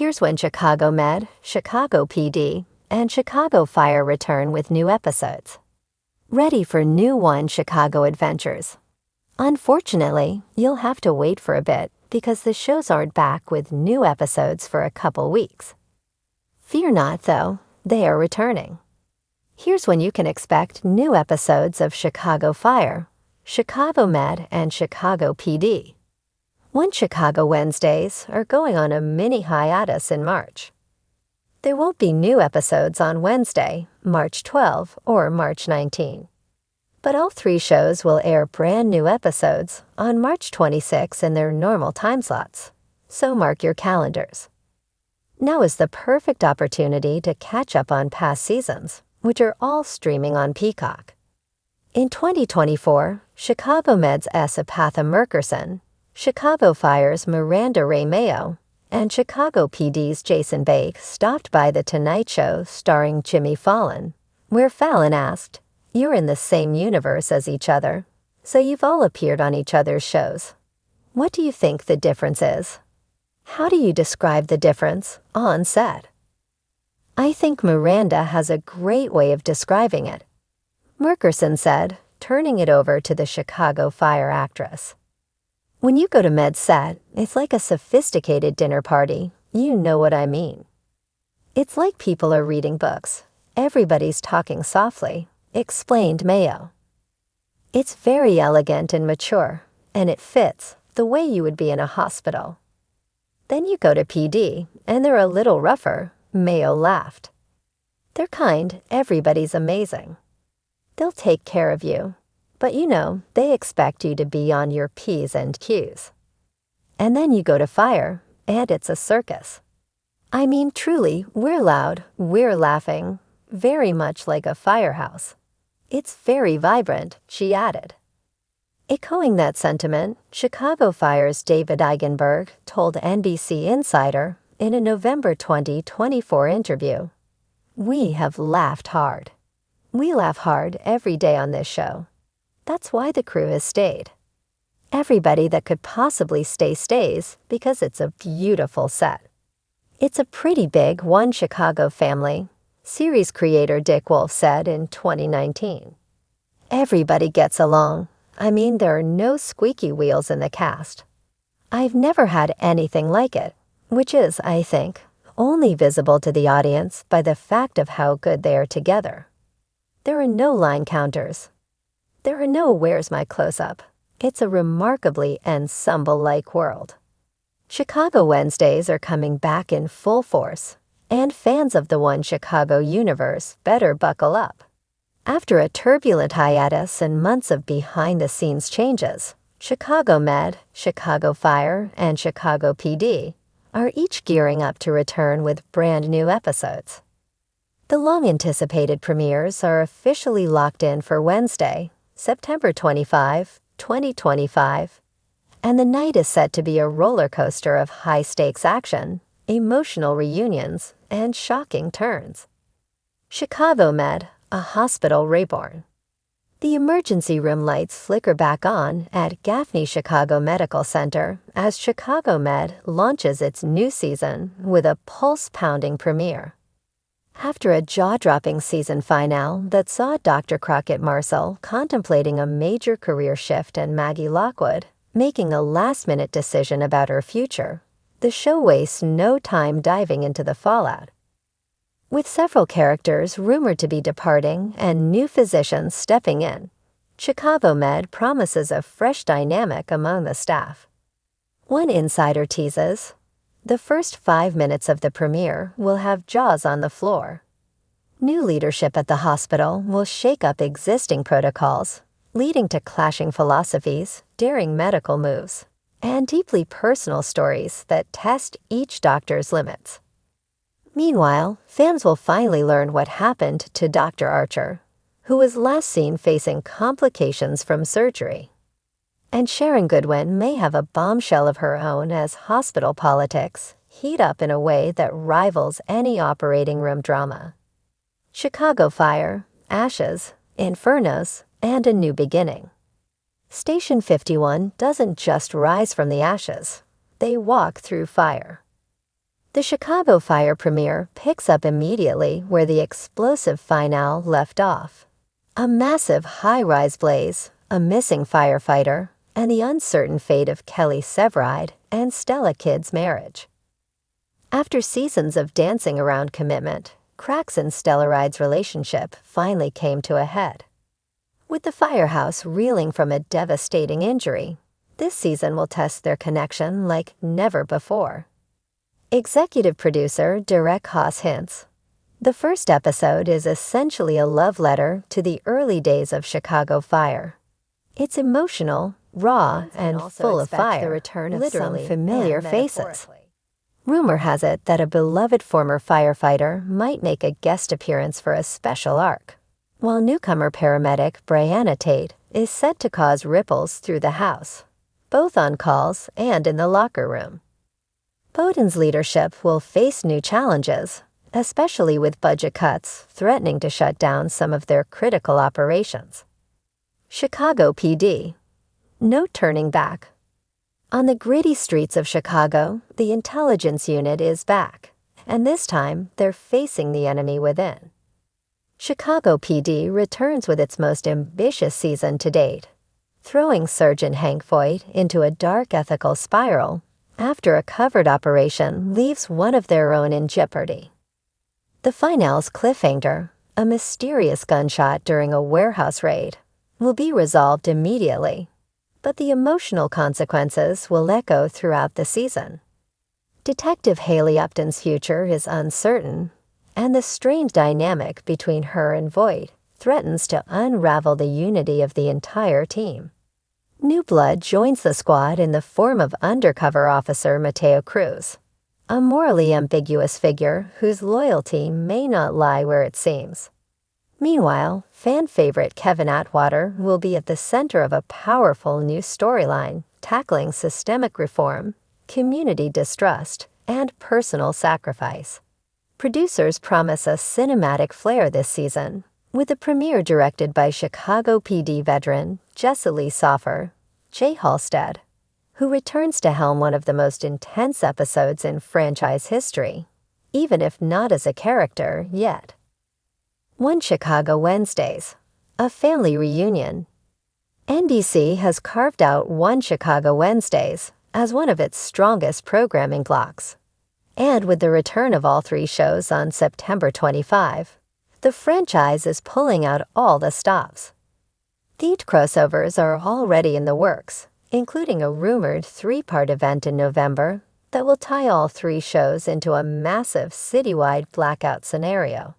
Here's when Chicago Med, Chicago PD, and Chicago Fire return with new episodes. Ready for new One Chicago adventures. Unfortunately, you'll have to wait for a bit because the shows aren't back with new episodes for a couple weeks. Fear not, though, they are returning. Here's when you can expect new episodes of Chicago Fire, Chicago Med, and Chicago PD. One Chicago Wednesdays are going on a mini hiatus in March. There won't be new episodes on Wednesday, March 12 or March 19. But all three shows will air brand new episodes on March 26 in their normal time slots, so mark your calendars. Now is the perfect opportunity to catch up on past seasons, which are all streaming on Peacock. In 2024, Chicago Med's Sapatha Merkerson, Chicago Fire's Miranda Ray Mayo, and Chicago PD's Jason Bake stopped by The Tonight Show starring Jimmy Fallon, where Fallon asked, "You're in the same universe as each other, so you've all appeared on each other's shows. What do you think the difference is? How do you describe the difference on set?" I think Miranda has a great way of describing it. Merkerson said, turning it over to the Chicago Fire actress. "When you go to Med's set, it's like a sophisticated dinner party. You know what I mean. It's like people are reading books. Everybody's talking softly," explained Mayo. "It's very elegant and mature, and it fits the way you would be in a hospital. Then you go to PD, and they're a little rougher," Mayo laughed. "They're kind, everybody's amazing. They'll take care of you. But they expect you to be on your P's and Q's. And then you go to Fire, and it's a circus. I mean, truly, we're loud, we're laughing, very much like a firehouse. It's very vibrant," she added. Echoing that sentiment, Chicago Fire's David Eigenberg told NBC Insider in a November 2024 interview, "We have laughed hard. We laugh hard every day on this show. That's why the crew has stayed. Everybody that could possibly stay stays because it's a beautiful set. It's a pretty big One Chicago family," series creator Dick Wolf said in 2019. "Everybody gets along. I mean, there are no squeaky wheels in the cast. I've never had anything like it, which is, I think, only visible to the audience by the fact of how good they are together. There are no line counters. There are no 'where's my close-up?' It's a remarkably ensemble-like world." Chicago Wednesdays are coming back in full force, and fans of the One Chicago universe better buckle up. After a turbulent hiatus and months of behind-the-scenes changes, Chicago Med, Chicago Fire, and Chicago PD are each gearing up to return with brand new episodes. The long-anticipated premieres are officially locked in for Wednesday, September 25, 2025, and the night is set to be a roller coaster of high-stakes action, emotional reunions, and shocking turns. Chicago Med, a hospital reborn. The emergency room lights flicker back on at Gaffney Chicago Medical Center as Chicago Med launches its new season with a pulse-pounding premiere. After a jaw-dropping season finale that saw Dr. Crockett Marcel contemplating a major career shift and Maggie Lockwood making a last-minute decision about her future, the show wastes no time diving into the fallout. With several characters rumored to be departing and new physicians stepping in, Chicago Med promises a fresh dynamic among the staff. One insider teases, the first 5 minutes of the premiere will have jaws on the floor. New leadership at the hospital will shake up existing protocols, leading to clashing philosophies, daring medical moves, and deeply personal stories that test each doctor's limits. Meanwhile, fans will finally learn what happened to Dr. Archer, who was last seen facing complications from surgery. And Sharon Goodwin may have a bombshell of her own as hospital politics heat up in a way that rivals any operating room drama. Chicago Fire, Ashes, Infernos, and a New Beginning. Station 51 doesn't just rise from the ashes. They walk through fire. The Chicago Fire premiere picks up immediately where the explosive finale left off. A massive high-rise blaze, a missing firefighter, and the uncertain fate of Kelly Severide and Stella Kidd's marriage. After seasons of dancing around commitment, cracks in Stellaride's relationship finally came to a head. With the firehouse reeling from a devastating injury, this season will test their connection like never before. Executive producer Derek Haas hints, the first episode is essentially a love letter to the early days of Chicago Fire. It's emotional, raw, and full of fire, the return of some familiar faces. Rumor has it that a beloved former firefighter might make a guest appearance for a special arc, while newcomer paramedic Brianna Tate is set to cause ripples through the house, both on calls and in the locker room. Bowden's leadership will face new challenges, especially with budget cuts threatening to shut down some of their critical operations. Chicago PD. No turning back. On the gritty streets of Chicago, the intelligence unit is back, and this time they're facing the enemy within. Chicago PD returns with its most ambitious season to date, throwing Sergeant Hank Voight into a dark ethical spiral after a covert operation leaves one of their own in jeopardy. The finale's cliffhanger, a mysterious gunshot during a warehouse raid, will be resolved immediately, but the emotional consequences will echo throughout the season. Detective Haley Upton's future is uncertain, and the strained dynamic between her and Voight threatens to unravel the unity of the entire team. New blood joins the squad in the form of undercover officer Mateo Cruz, a morally ambiguous figure whose loyalty may not lie where it seems. Meanwhile, fan favorite Kevin Atwater will be at the center of a powerful new storyline tackling systemic reform, community distrust, and personal sacrifice. Producers promise a cinematic flair this season, with the premiere directed by Chicago PD veteran Jesse Lee Soffer, Jay Halstead, who returns to helm one of the most intense episodes in franchise history, even if not as a character yet. One Chicago Wednesdays, a family reunion. NBC has carved out One Chicago Wednesdays as one of its strongest programming blocks. And with the return of all three shows on September 25, the franchise is pulling out all the stops. Themed crossovers are already in the works, including a rumored 3-part event in November that will tie all three shows into a massive citywide blackout scenario.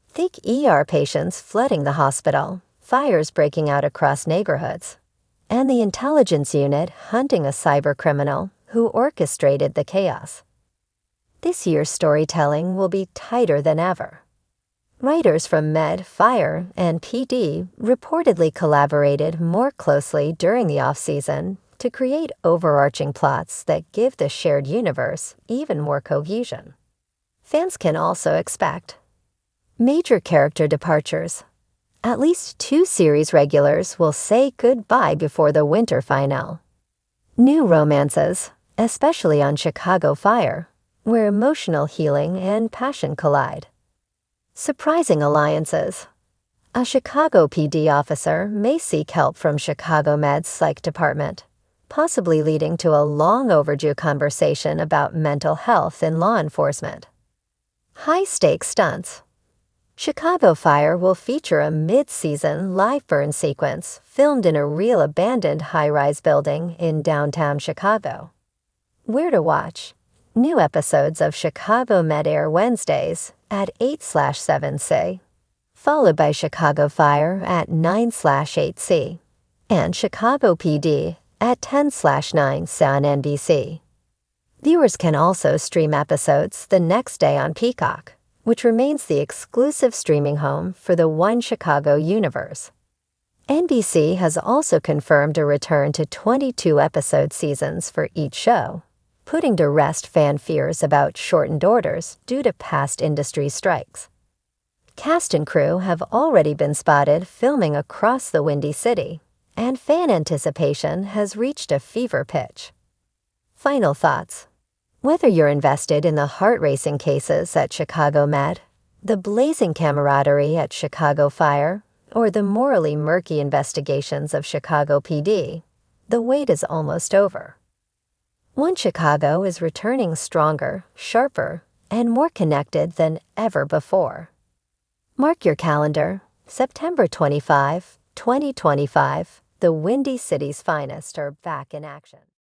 Think ER patients flooding the hospital, fires breaking out across neighborhoods, and the intelligence unit hunting a cybercriminal who orchestrated the chaos. This year's storytelling will be tighter than ever. Writers from Med, Fire, and PD reportedly collaborated more closely during the off-season to create overarching plots that give the shared universe even more cohesion. Fans can also expect major character departures. At least 2 series regulars will say goodbye before the winter finale. New romances, especially on Chicago Fire, where emotional healing and passion collide. Surprising alliances. A Chicago PD officer may seek help from Chicago Med's psych department, possibly leading to a long-overdue conversation about mental health in law enforcement. High-stakes stunts. Chicago Fire will feature a mid-season live burn sequence filmed in a real abandoned high-rise building in downtown Chicago. Where to watch? New episodes of Chicago Med air Wednesdays at 8/7C, followed by Chicago Fire at 9/8C, and Chicago PD at 10/9C on NBC. Viewers can also stream episodes the next day on Peacock, which remains the exclusive streaming home for the One Chicago universe. NBC has also confirmed a return to 22-episode seasons for each show, putting to rest fan fears about shortened orders due to past industry strikes. Cast and crew have already been spotted filming across the Windy City, and fan anticipation has reached a fever pitch. Final thoughts. Whether you're invested in the heart-racing cases at Chicago Med, the blazing camaraderie at Chicago Fire, or the morally murky investigations of Chicago PD, the wait is almost over. One Chicago is returning stronger, sharper, and more connected than ever before. Mark your calendar, September 25, 2025, the Windy City's finest are back in action.